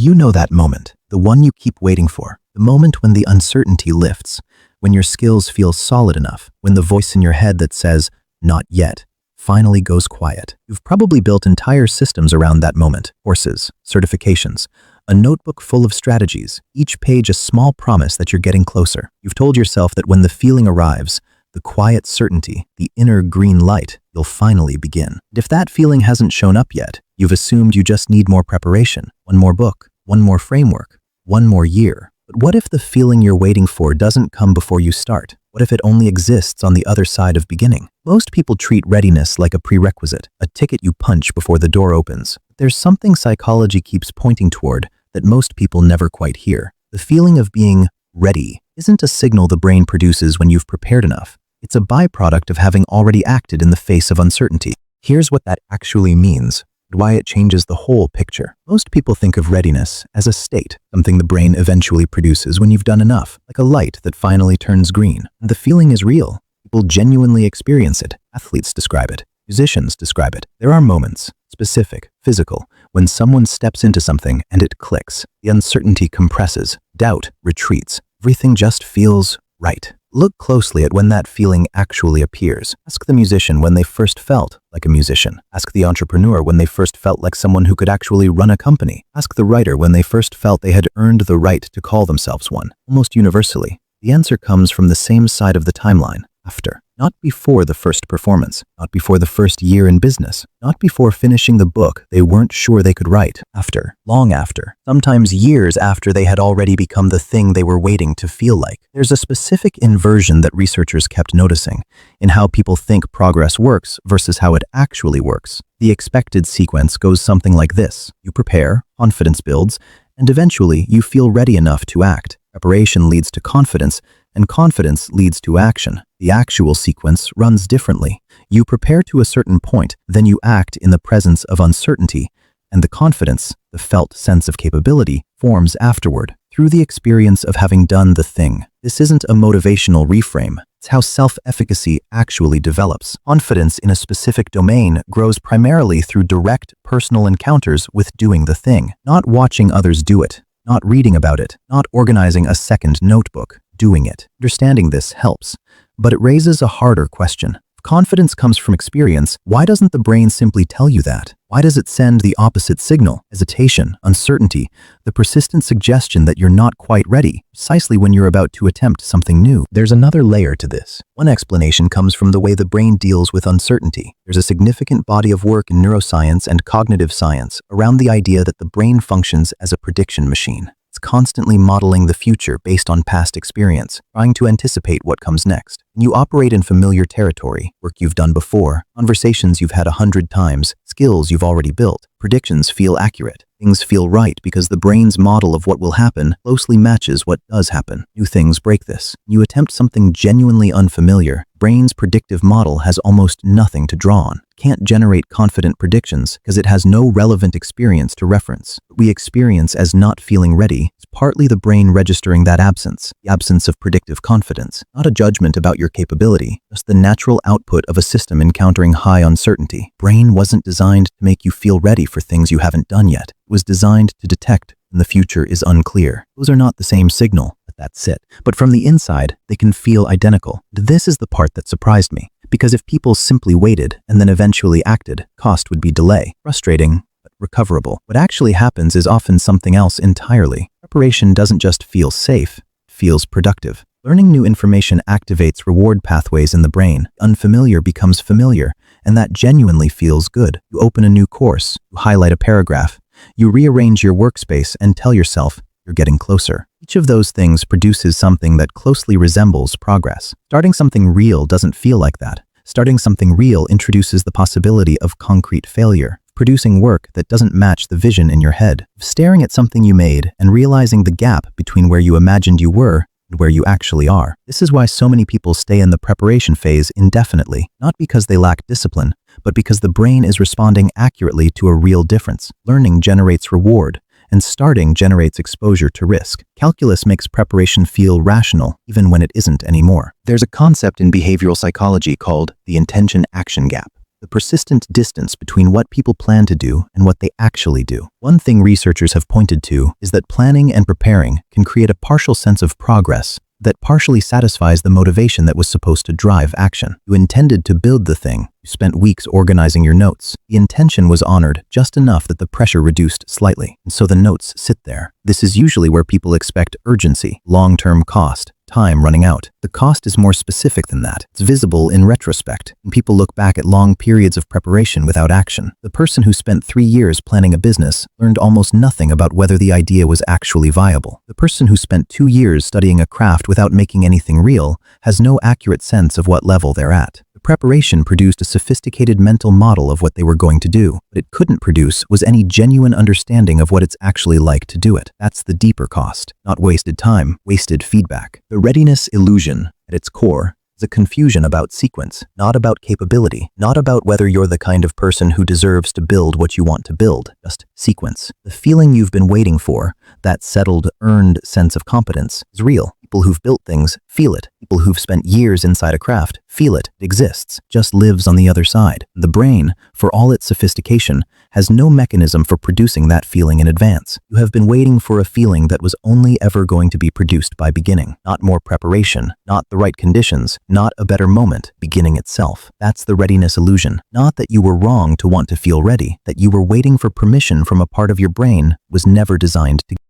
You know that moment, the one you keep waiting for, the moment when the uncertainty lifts, when your skills feel solid enough, when the voice in your head that says, "Not yet," finally goes quiet. You've probably built entire systems around that moment: courses, certifications, a notebook full of strategies, each page a small promise that you're getting closer. You've told yourself that when the feeling arrives, the quiet certainty, the inner green light, you'll finally begin. And if that feeling hasn't shown up yet, you've assumed you just need more preparation, one more book, one more framework, one more year. But what if the feeling you're waiting for doesn't come before you start? What if it only exists on the other side of beginning? Most people treat readiness like a prerequisite, a ticket you punch before the door opens. There's something psychology keeps pointing toward that most people never quite hear. The feeling of being ready isn't a signal the brain produces when you've prepared enough. It's a byproduct of having already acted in the face of uncertainty. Here's what that actually means, and why it changes the whole picture. Most people think of readiness as a state, something the brain eventually produces when you've done enough, like a light that finally turns green. And the feeling is real. People genuinely experience it. Athletes describe it. Musicians describe it. There are moments, specific, physical, when someone steps into something and it clicks. The uncertainty compresses, doubt retreats. Everything just feels right. Look closely at when that feeling actually appears. Ask the musician when they first felt like a musician. Ask the entrepreneur when they first felt like someone who could actually run a company. Ask the writer when they first felt they had earned the right to call themselves one. Almost universally, the answer comes from the same side of the timeline: after. Not before the first performance, not before the first year in business, not before finishing the book they weren't sure they could write. After, long after, sometimes years after they had already become the thing they were waiting to feel like. There's a specific inversion that researchers kept noticing in how people think progress works versus how it actually works. The expected sequence goes something like this: you prepare, confidence builds, and eventually you feel ready enough to act. Preparation leads to confidence, and confidence leads to action. The actual sequence runs differently. You prepare to a certain point, then you act in the presence of uncertainty, and the confidence, the felt sense of capability, forms afterward, through the experience of having done the thing. This isn't a motivational reframe. It's how self-efficacy actually develops. Confidence in a specific domain grows primarily through direct, personal encounters with doing the thing, not watching others do it, not reading about it, not organizing a second notebook. Doing it. Understanding this helps, but it raises a harder question. If confidence comes from experience, why doesn't the brain simply tell you that? Why does it send the opposite signal? Hesitation, uncertainty, the persistent suggestion that you're not quite ready, precisely when you're about to attempt something new. There's another layer to this. One explanation comes from the way the brain deals with uncertainty. There's a significant body of work in neuroscience and cognitive science around the idea that the brain functions as a prediction machine. It's constantly modeling the future based on past experience, trying to anticipate what comes next. You operate in familiar territory, work you've done before, conversations you've had 100 times, skills you've already built. Predictions feel accurate. Things feel right because the brain's model of what will happen closely matches what does happen. New things break this. You attempt something genuinely unfamiliar. Brain's predictive model has almost nothing to draw on. It can't generate confident predictions because it has no relevant experience to reference. What we experience as not feeling ready is partly the brain registering that absence, the absence of predictive confidence. Not a judgment about your capability, just the natural output of a system encountering high uncertainty. Brain wasn't designed to make you feel ready for things you haven't done yet. It was designed to detect when the future is unclear. Those are not the same signal, that's it. But from the inside, they can feel identical. This is the part that surprised me, because if people simply waited and then eventually acted, cost would be delay. Frustrating, but recoverable. What actually happens is often something else entirely. Preparation doesn't just feel safe, it feels productive. Learning new information activates reward pathways in the brain. Unfamiliar becomes familiar, and that genuinely feels good. You open a new course, you highlight a paragraph, you rearrange your workspace and tell yourself you're getting closer. Each of those things produces something that closely resembles progress. Starting something real doesn't feel like that. Starting something real introduces the possibility of concrete failure, producing work that doesn't match the vision in your head, staring at something you made and realizing the gap between where you imagined you were and where you actually are. This is why so many people stay in the preparation phase indefinitely, not because they lack discipline, but because the brain is responding accurately to a real difference. Learning generates reward, and starting generates exposure to risk. Calculus makes preparation feel rational, even when it isn't anymore. There's a concept in behavioral psychology called the intention-action gap. the persistent distance between what people plan to do and what they actually do. One thing researchers have pointed to is that planning and preparing can create a partial sense of progress that partially satisfies the motivation that was supposed to drive action. You intended to build the thing. You spent weeks organizing your notes. The intention was honored just enough that the pressure reduced slightly, and so the notes sit there. This is usually where people expect urgency, long-term cost, time running out. The cost is more specific than that. It's visible in retrospect, and people look back at long periods of preparation without action. The person who spent 3 years planning a business learned almost nothing about whether the idea was actually viable. The person who spent 2 years studying a craft without making anything real has no accurate sense of what level they're at. The preparation produced a sophisticated mental model of what they were going to do. What it couldn't produce was any genuine understanding of what it's actually like to do it. That's the deeper cost. Not wasted time, wasted feedback. The readiness illusion, at its core, is a confusion about sequence, not about capability, not about whether you're the kind of person who deserves to build what you want to build, just sequence. The feeling you've been waiting for, that settled, earned sense of competence, is real. People who've built things feel it. People who've spent years inside a craft feel it. It exists, just lives on the other side. The brain, for all its sophistication, has no mechanism for producing that feeling in advance. You have been waiting for a feeling that was only ever going to be produced by beginning. Not more preparation, not the right conditions, not a better moment, beginning itself. That's the readiness illusion. Not that you were wrong to want to feel ready, that you were waiting for permission from a part of your brain was never designed to